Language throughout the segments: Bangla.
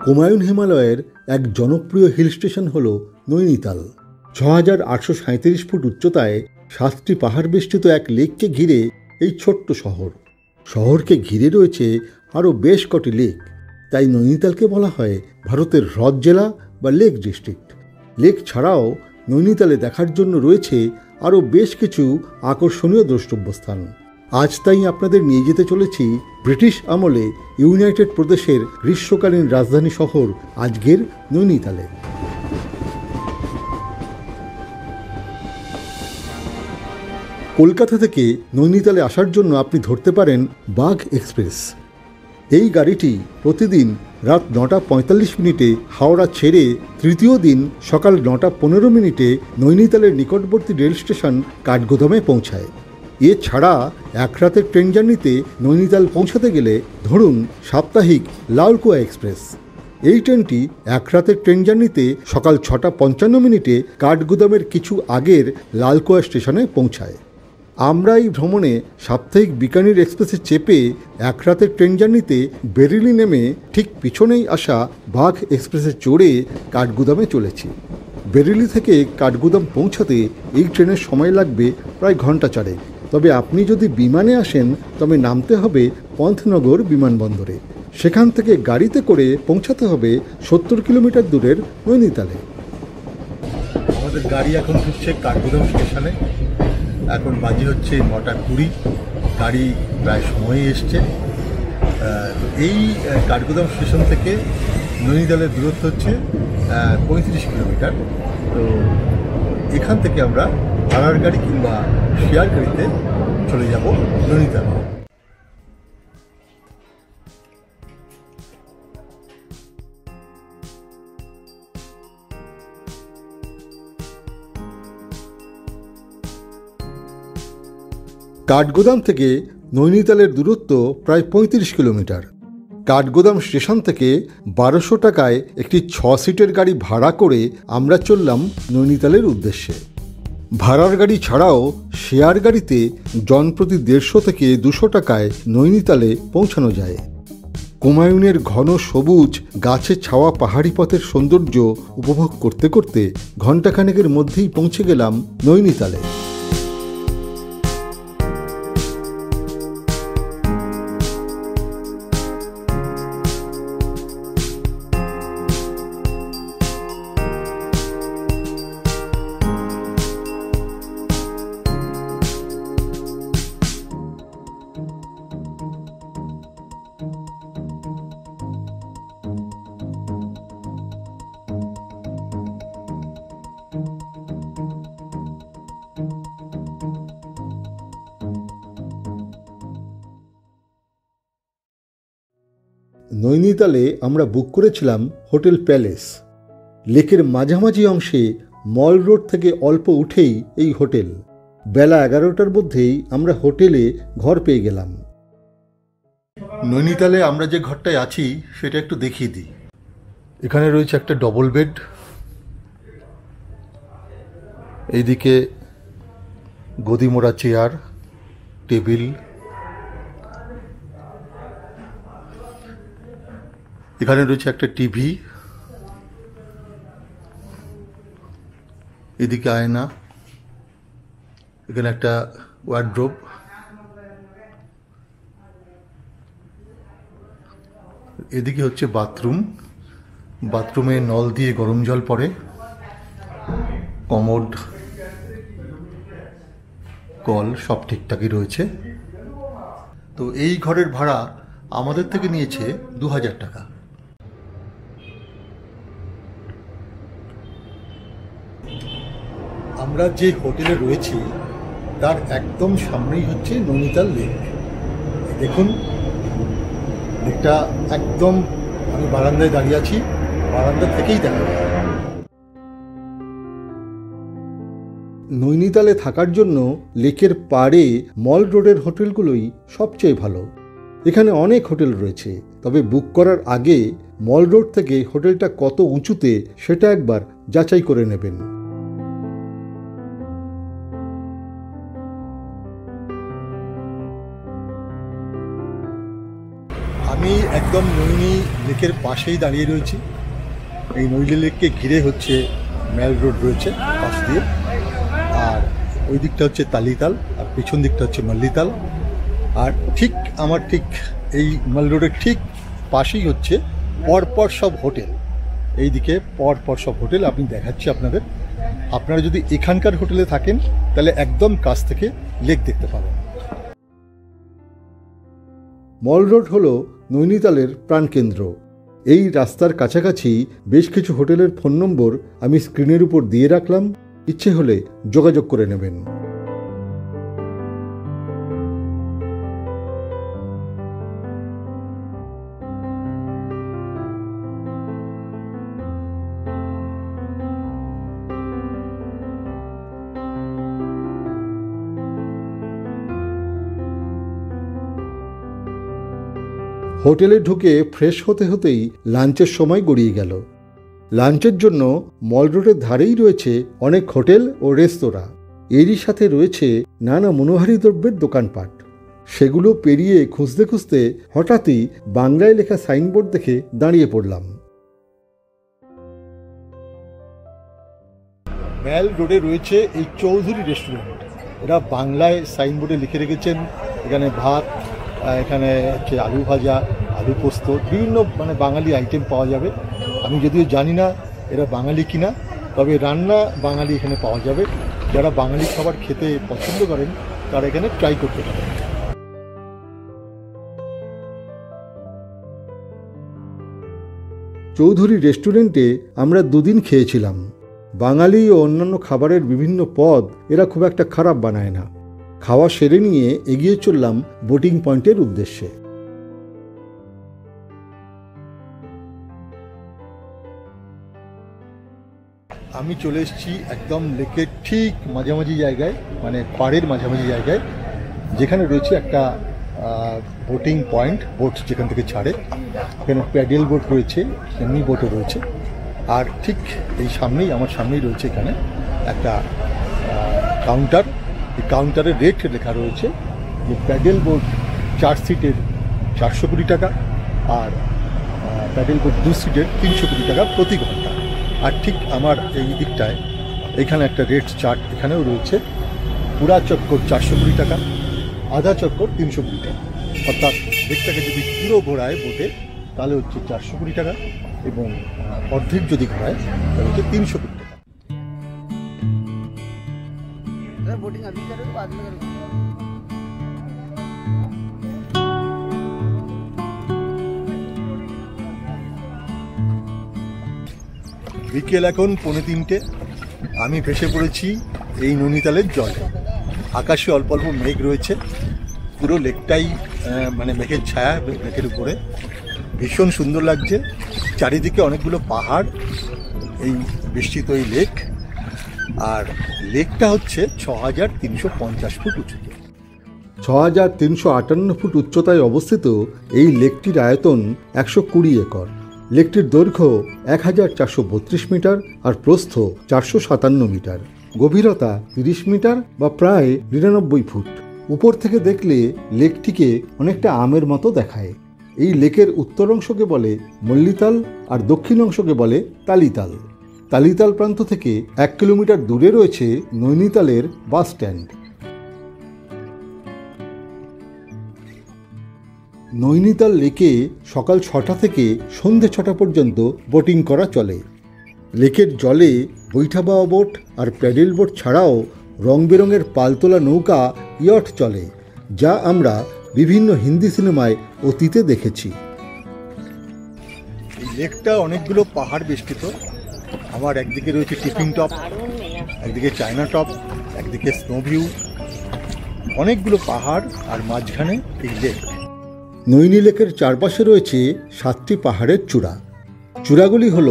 কুমায়ুন হিমালয়ের এক জনপ্রিয় হিল স্টেশন হল নৈনিতাল। ৬,৮৩৭ ফুট উচ্চতায় ৭টি পাহাড় বেষ্টিত এক লেককে ঘিরে এই ছোট্ট শহর। শহরকে ঘিরে রয়েছে আরও বেশ কটি লেক, তাই নৈনিতালকে বলা হয় ভারতের হ্রদ জেলা বা লেক ডিস্ট্রিক্ট। লেক ছাড়াও নৈনিতালে দেখার জন্য রয়েছে আরও বেশ কিছু আকর্ষণীয় দ্রষ্টব্য স্থান। আজ তাই আপনাদের নিয়ে যেতে চলেছি ব্রিটিশ আমলে ইউনাইটেড প্রদেশের গ্রীষ্মকালীন রাজধানী শহর আজকের নৈনিতালে। কলকাতা থেকে নৈনিতালে আসার জন্য আপনি ধরতে পারেন বাঘ এক্সপ্রেস। এই গাড়িটি প্রতিদিন রাত ৯:৪৫ হাওড়া ছেড়ে তৃতীয় দিন সকাল ৯:১৫ নৈনিতালের নিকটবর্তী রেল স্টেশন কাঠগোদামে পৌঁছায়। এছাড়া এক রাতের ট্রেন জার্নিতে নৈনিতাল পৌঁছাতে গেলে ধরুন সাপ্তাহিক লালকুয়া এক্সপ্রেস। এই ট্রেনটি এক রাতের ট্রেন জার্নিতে সকাল ৬:৫৫ কাঠগোদামের কিছু আগের লালকুয়া স্টেশনে পৌঁছায়। আমরা এই ভ্রমণে সাপ্তাহিক বিকানির এক্সপ্রেসে চেপে এক রাতের ট্রেন জার্নিতে বেরিলি নেমে ঠিক পিছনেই আসা বাঘ এক্সপ্রেসে চড়ে কাঠগোদামে চলেছি। বেরিলি থেকে কাঠগোদাম পৌঁছাতে এই ট্রেনের সময় লাগবে প্রায় ঘন্টা চারেক। তবে আপনি যদি বিমানে আসেন তবে নামতে হবে পন্থনগর বিমানবন্দরে। সেখান থেকে গাড়িতে করে পৌঁছাতে হবে ৭০ কিলোমিটার দূরের নৈনিতালে। আমাদের গাড়ি এখন ঢুকছে কাঠগোদাম স্টেশনে। এখন বাজে হচ্ছে ৯:২০। গাড়ি প্রায় সময়ে এসছে। তো এই কাঠগোদাম স্টেশন থেকে নৈনিতালের দূরত্ব হচ্ছে ৩৫ কিলোমিটার। তো এখান থেকে আমরা ভাড়ার গাড়ি কিংবা শেয়ার গাড়িতে চলে যাব নৈনিতাল। কাঠগোদাম থেকে নৈনিতালের দূরত্ব প্রায় ৩৫ কিলোমিটার। কাঠগোদাম স্টেশন থেকে ১২০০ টাকায় একটি ৬ সিটের গাড়ি ভাড়া করে আমরা চললাম নৈনিতালের উদ্দেশ্যে। ভাড়ার গাড়ি ছাড়াও শেয়ার গাড়িতে জনপ্রতি ১৫০ থেকে ২০০ টাকায় নৈনিতালে পৌঁছানো যায়। কুমায়ুনের ঘন সবুজ গাছে ছাওয়া পাহাড়ি পথের সৌন্দর্য উপভোগ করতে করতে ঘণ্টাখানেকের মধ্যেই পৌঁছে গেলাম নৈনিতালে। নৈনিতালে আমরা বুক করেছিলাম হোটেল প্যালেস। লেকের মাঝামাঝি অংশে মল রোড থেকে অল্প উঠেই এই হোটেল। বেলা ১১টার মধ্যেই আমরা হোটেলে ঘর পেয়ে গেলাম। নৈনিতালে আমরা যে ঘরটায় আছি সেটা একটু দেখিয়ে দিই। এখানে রয়েছে একটা ডবল বেড, এইদিকে গদিমোড়া চেয়ার, টেবিল, এখানে রয়েছে একটা টিভি, এদিকে আয়না, এখানে একটা ওয়ার্ড্রোব, এদিকে হচ্ছে বাথরুম। বাথরুমে নল দিয়ে গরম জল পড়ে, কমোড, কল সব ঠিকঠাকই রয়েছে। তো এই ঘরের ভাড়া আমাদের থেকে নিয়েছে ২,০০০ টাকা। আমরা যে হোটেলে রয়েছি তার একদম সামনেই হচ্ছে নৈনিতাল লেক। দেখুন লেকটা একদম, আমি বারান্দায় দাঁড়িয়ে আছি, বারান্দা থেকেই দেখা যায়। নৈনিতালে থাকার জন্য লেকের পাড়ে মল রোডের হোটেলগুলোই সবচেয়ে ভালো। এখানে অনেক হোটেল রয়েছে, তবে বুক করার আগে মল রোড থেকে হোটেলটা কত উঁচুতে সেটা একবার যাচাই করে নেবেন। আমি একদম নৈনী লেকের পাশেই দাঁড়িয়ে রয়েছি। এই নৈনী লেককে ঘিরে হচ্ছে ম্যাল রোড রয়েছে পাশ দিয়ে, আর ওই দিকটা হচ্ছে তালিতাল, আর পিছন দিকটা হচ্ছে মল্লিতাল। আর আমার এই ম্যাল রোডের ঠিক পাশেই হচ্ছে পরপর সব হোটেল। এই দিকে পরপর সব হোটেল আপনি দেখাচ্ছি আপনাদের। আপনারা যদি এখানকার হোটেলে থাকেন তাহলে একদম কাছ থেকে লেক দেখতে পাবেন। মল রোড হলো নৈনিতালের প্রাণকেন্দ্র। এই রাস্তার কাছাকাছি বেশ কিছু হোটেলের ফোন নম্বর আমি স্ক্রিনের উপর দিয়ে রাখলাম, ইচ্ছে হলে যোগাযোগ করে নেবেন। হোটেলে ঢুকে ফ্রেশ হতে হতেই লাঞ্চের সময় গড়িয়ে গেল। লাঞ্চের জন্য মল রোডের ধারেই রয়েছে অনেক হোটেল ও রেস্তোরাঁ। এরই সাথে রয়েছে নানা মনোহারী দ্রব্যের দোকানপাট। সেগুলো পেরিয়ে খুঁজতে খুঁজতে হঠাৎই বাংলায় লেখা সাইনবোর্ড দেখে দাঁড়িয়ে পড়লাম। ম্যাল রোডে রয়েছে এই চৌধুরী রেস্টুরেন্ট। এরা বাংলায় সাইনবোর্ডে লিখে রেখেছেন এখানে ভাত, এখানে হচ্ছে আলু ভাজা, আলু পোস্ত, বিভিন্ন বাঙালি আইটেম পাওয়া যাবে। আমি যদিও জানি না এরা বাঙালি কিনা, তবে রান্না বাঙালি এখানে পাওয়া যাবে। যারা বাঙালি খাবার খেতে পছন্দ করেন তারা এখানে ট্রাই করতে পারেন। চৌধুরী রেস্টুরেন্টে আমরা দুদিন খেয়েছিলাম। বাঙালি ও অন্যান্য খাবারের বিভিন্ন পদ এরা খুব একটা খারাপ বানায় না। খাওয়া সেরে নিয়ে এগিয়ে চললাম বোটিং পয়েন্টের উদ্দেশ্যে। আমি চলে এসেছি একদম লেকের ঠিক মাঝামাঝি জায়গায়, পাড়ের মাঝামাঝি জায়গায়, যেখানে রয়েছে একটা বোটিং পয়েন্ট। বোট যেখান থেকে ছাড়ে, এখানে প্যাডেল বোট রয়েছে, এমনি বোটও রয়েছে। আর ঠিক এই আমার সামনেই রয়েছে এখানে একটা কাউন্টার। এই কাউন্টারের রেট লেখা রয়েছে যে প্যাডেল বোট 4 সিটের 400 কোটি টাকা, আর প্যাডেল বোট 2 সিটের 300 কোটি টাকা প্রতি ঘন্টা। আর ঠিক আমার এই দিকটায় এখানে একটা রেট চার্ট এখানেও রয়েছে। পুরা চক্কর 400 কোটি টাকা, আধা চক্কর 300 কোটি টাকা। অর্থাৎ লেকটাকে যদি পুরো ঘোরায় বোটে তাহলে হচ্ছে 400 কোটি টাকা, এবং অর্ধেক যদি ঘোরায় তাহলে হচ্ছে 300 কোটি টাকা। বিকেল এখন 2:45। আমি ভেসে পড়েছি এই নৈনিতালের জলে। আকাশে অল্প অল্প মেঘ রয়েছে, পুরো লেকটাই মেঘের ছায়া, মেঘের উপরে ভীষণ সুন্দর লাগছে। চারিদিকে অনেকগুলো পাহাড়, এই বিস্তৃত এই লেক। আর লেকটা হচ্ছে 6350 ফুট উঁচুতে। 6358 ফুট উচ্চতায় অবস্থিত এই লেকটির আয়তন 120 একর। লেকটির দৈর্ঘ্য 1432 মিটার আর প্রস্থ 457 মিটার। গভীরতা 30 মিটার বা প্রায় 99 ফুট। উপর থেকে দেখলে লেকটিকে অনেকটা আমের মতো দেখায়। এই লেকের উত্তর অংশকে বলে মল্লিতাল আর দক্ষিণ অংশকে বলে তালিতাল। তালিতাল প্রান্ত থেকে 1 কিলোমিটার দূরে রয়েছে নৈনিতালের বাস স্ট্যান্ড। নৈনিতাল লেকে সকাল 6টা থেকে সন্ধে 6টা পর্যন্ত বোটিং করা চলে। লেকের জলে বৈঠা বাওয়া বোট আর প্যাডেল বোট ছাড়াও রং বেরঙের পালতোলা নৌকা ইয়ট চলে, যা আমরা বিভিন্ন হিন্দি সিনেমায় অতীতে দেখেছি। এই লেকটা অনেকগুলো পাহাড় বেষ্টিত। আমার একদিকে রয়েছে টিফিন টপ, একদিকে চায়না টপ, একদিকে স্নো ভিউ, অনেকগুলো পাহাড়, আর মাঝখানে এই লেক। নৈনি লেকের চারপাশে রয়েছে 7টি পাহাড়ের চূড়া। চূড়াগুলি হল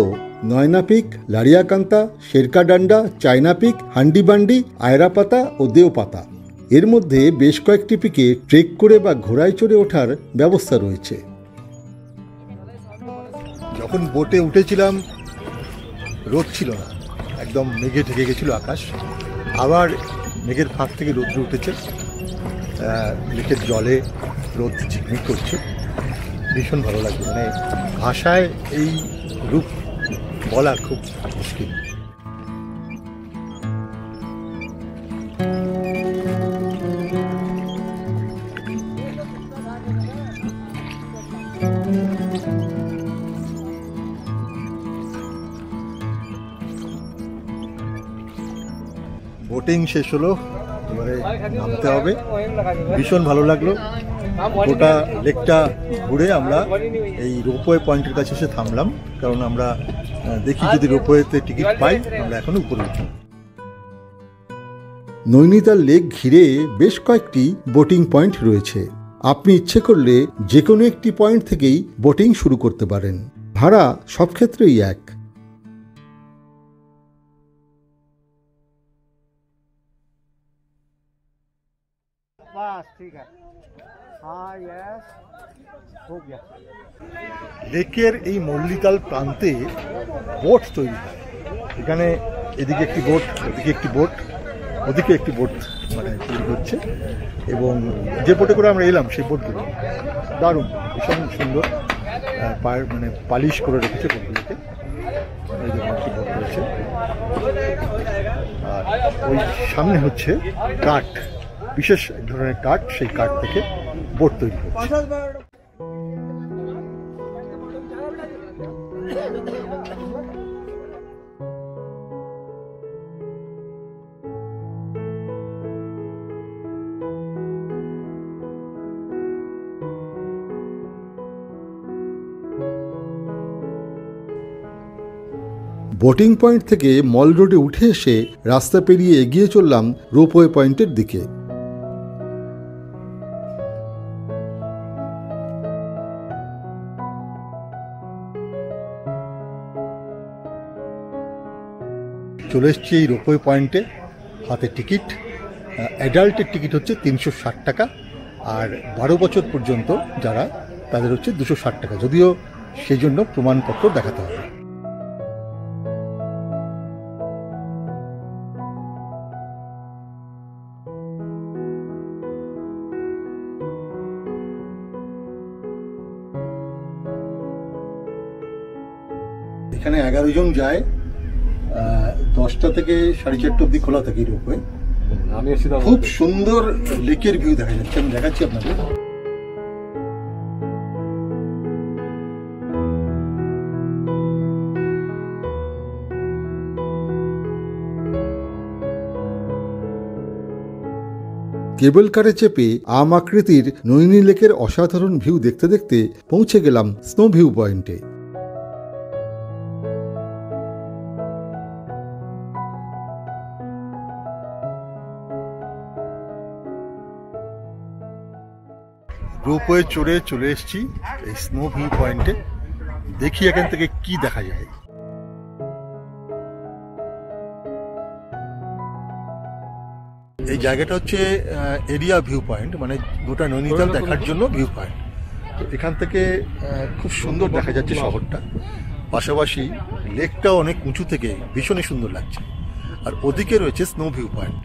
নয়না পিক, লারিয়াকান্তা, শেরকাডান্ডা, চায়না পিক, হান্ডিবান্ডি, আয়রাপাতা ও দেওপাতা। এর মধ্যে বেশ কয়েকটি পিকে ট্রেক করে বা ঘোড়ায় চড়ে ওঠার ব্যবস্থা রয়েছে। যখন বোটে উঠেছিলাম রোদ ছিল না, একদম মেঘে ঢেকে গেছিল আকাশ। আবার মেঘের ফাঁক থেকে রোদ্র উঠেছে, লেকের জলে রোদ ঝিকমিক করছে। ভীষণ ভালো লাগবে, মানে ভাষায় এই রূপ বলা খুব মুশকিল। বোটিং শেষ হলো, এবারে নামতে হবে। ভীষণ ভালো লাগলো। গোটা লেকটা ঘুরে আমরা এই রোপওয়ে পয়েন্টের কাছে এসে থামলাম, কারণ আমরা দেখি যদি রোপওয়েতে টিকিট পাই আমরা এখনো উপরে উঠি। নৈনিতাল লেক ঘিরে বেশ কয়েকটি বোটিং পয়েন্ট রয়েছে। আপনি ইচ্ছে করলে যে কোনো একটি পয়েন্ট থেকেই বোটিং শুরু করতে পারেন। ভাড়া সব ক্ষেত্রেই এক। লেকের এই মল্লিতাল প্রান্তে বোট তৈরি হয়। এখানে এদিকে একটি বোট, ওদিকে একটি বোট, ওদিকে একটি বোট মানে তৈরি হচ্ছে, এবং যে বোটে করে আমরা এলাম সেই বোটগুলো দারুণ, ভীষণ সুন্দর, পায়ের মানে পালিশ করে রেখেছে বোটগুলোকে। এই যে একটি বোট রয়েছে, আর ওই সামনে হচ্ছে কাঠ, বিশেষ এক ধরনের কাঠ, সেই কাঠ থেকে বোট তৈরি হচ্ছে। বোটিং পয়েন্ট থেকে মল রোডে উঠে এসে রাস্তা পেরিয়ে এগিয়ে চললাম রোপওয়ে পয়েন্টের দিকে। চলে এসছি এই রোপওয়ে পয়েন্টে, হাতে টিকিট। অ্যাডাল্টের টিকিট হচ্ছে 360 টাকা, আর 12 বছর পর্যন্ত যারা তাদের হচ্ছে 260 টাকা, যদিও সেই জন্য প্রমাণপত্র দেখাতে হবে। এখানে 11 জন যায়, 10টা থেকে 4:30 অব্দি খোলা থাকে রোপওয়ে। খুব সুন্দর লেকের ভিউ দেখা যাচ্ছে, আমি দেখাচ্ছি আপনাদের। কেবল কারে চেপে আম আকৃতির নৈনি লেকের অসাধারণ ভিউ দেখতে দেখতে পৌঁছে গেলাম স্নো ভিউ পয়েন্টে। রোপওয়ে চড়ে চলে এসেছি এই স্নো ভিউ পয়েন্টে। দেখি এখান থেকে কি দেখা যায়। এই জায়গাটা হচ্ছে এরিয়া ভিউ পয়েন্ট, মানে গোটা নৈনিতাল দেখার জন্য ভিউ পয়েন্ট। তো এখান থেকে খুব সুন্দর দেখা যাচ্ছে শহরটা, পাশাপাশি লেকটাও অনেক উঁচু থেকে ভীষণই সুন্দর লাগছে। আর ওদিকে রয়েছে স্নো ভিউ পয়েন্ট।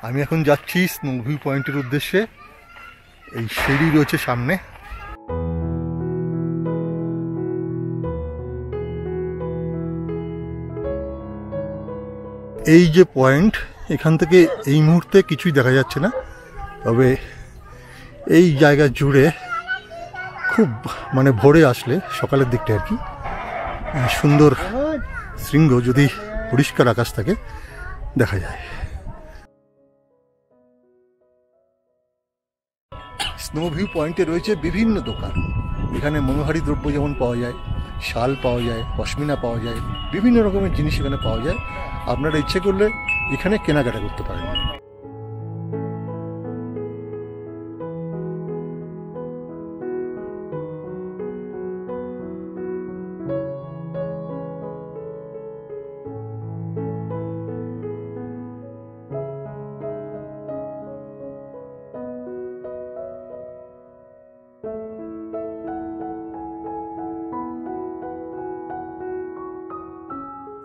আমি এখন যাচ্ছি স্নো ভিউ পয়েন্টের উদ্দেশ্যে। এই সিঁড়ি রয়েছে সামনে। এই যে পয়েন্ট, এখান থেকে এই মুহূর্তে কিছুই দেখা যাচ্ছে না, তবে এই জায়গা জুড়ে খুব মানে ভোরে আসলে সকালের দিকটা আর কি সুন্দর শৃঙ্গ যদি পরিষ্কার আকাশ থাকে দেখা যায়। স্নো ভিউ পয়েন্টে রয়েছে বিভিন্ন দোকান। এখানে মনোহারী দ্রব্য যেমন পাওয়া যায়, শাল পাওয়া যায়, পশমিনা পাওয়া যায়, বিভিন্ন রকমের জিনিস এখানে পাওয়া যায়। আপনারা ইচ্ছে করলে এখানে কেনাকাটা করতে পারেন।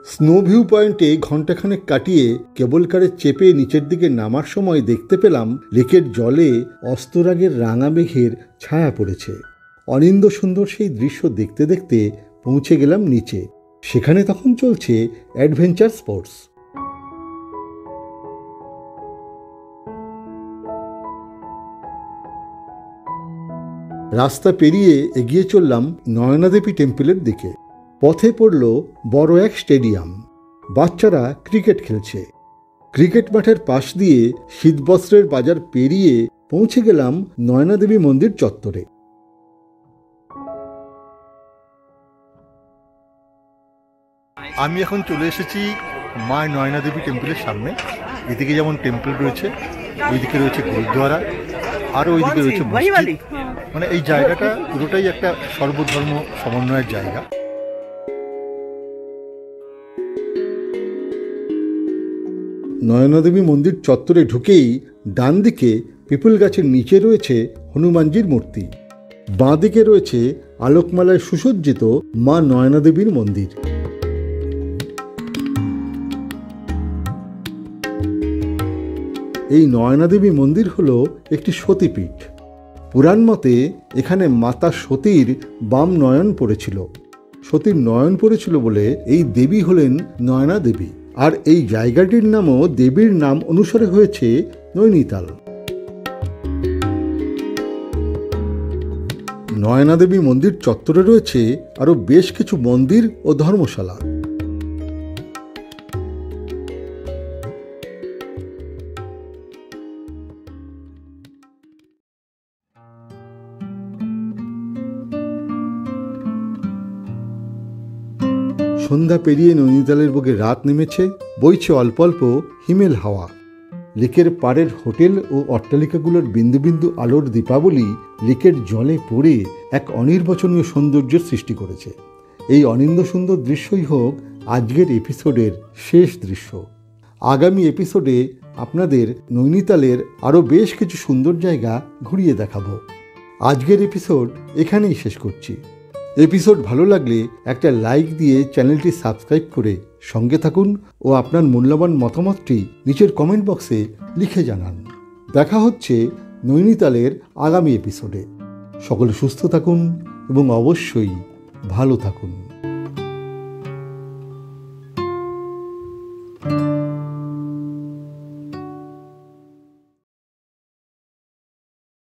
স্নো ভিউ পয়েন্টে ঘণ্টাখানেক কাটিয়ে কেবল কারে চেপে নিচের দিকে নামার সময় দেখতে পেলাম লেকের জলে অস্তরাগের রাঙা মেঘের ছায়া পড়েছে। অনিন্দ্য সুন্দর সেই দৃশ্য দেখতে দেখতে পৌঁছে গেলাম নিচে। সেখানে তখন চলছে অ্যাডভেঞ্চার স্পোর্টস। রাস্তা পেরিয়ে এগিয়ে চললাম নয়নাদেবী টেম্পলের দিকে। পথে পড়ল বড় এক স্টেডিয়াম। বাচ্চারা ক্রিকেট খেলছে। ক্রিকেট মাঠের পাশ দিয়ে শীতবস্ত্রের বাজার পেরিয়ে পৌঁছে গেলাম নয়নাদেবী মন্দির চত্বরে। আমি এখন চলে এসেছি মা নয়নাদেবী টেম্পলের সামনে। এদিকে যেমন টেম্পল রয়েছে, ওইদিকে রয়েছে গুরুদ্বারা, আর ওইদিকে রয়েছে মসজিদ। মানে এই জায়গাটা পুরোটাই একটা সর্বধর্ম সমন্বয়ের জায়গা। নয়নাদেবী মন্দির চত্বরে ঢুকেই ডান দিকে পিপল গাছের নিচে রয়েছে হনুমানজির মূর্তি। বাঁ দিকে রয়েছে আলোকমালায় সুসজ্জিত মা নয়নাদেবীর মন্দির। এই নয়নাদেবী মন্দির হলো একটি সতীপীঠ। পুরাণ মতে এখানে মাতা সতীর বাম নয়ন পড়েছিল। সতীর নয়ন পড়েছিল বলে এই দেবী হলেন নয়না দেবী। আর এই জায়গাটির নামও দেবীর নাম অনুসারে হয়েছে নৈনিতাল। নয়নাদেবী মন্দির চত্বরে রয়েছে আরও বেশ কিছু মন্দির ও ধর্মশালা। সন্ধ্যা পেরিয়ে নৈনিতালের বুকে রাত নেমেছে। বইছে অল্প অল্প হিমেল হাওয়া। লেকের পাড়ের হোটেল ও অট্টালিকাগুলোর বিন্দু বিন্দু আলোর দীপাবলি লেকের জলে পড়ে এক অনির্বচনীয় সৌন্দর্যের সৃষ্টি করেছে। এই অনিন্দ সুন্দর দৃশ্যই হোক আজকের এপিসোডের শেষ দৃশ্য। আগামী এপিসোডে আপনাদের নৈনিতালের আরও বেশ কিছু সুন্দর জায়গা ঘুরিয়ে দেখাবো। আজকের এপিসোড এখানেই শেষ করছি। এপিসোড ভালো লাগলে একটা লাইক দিয়ে চ্যানেলটি সাবস্ক্রাইব করে সঙ্গে থাকুন ও আপনার মূল্যবান মতামতটি নিচের কমেন্ট বক্সে লিখে জানান। দেখা হচ্ছে নৈনিতালের আগামী এপিসোডে। সকলে সুস্থ থাকুন এবং অবশ্যই ভালো থাকুন।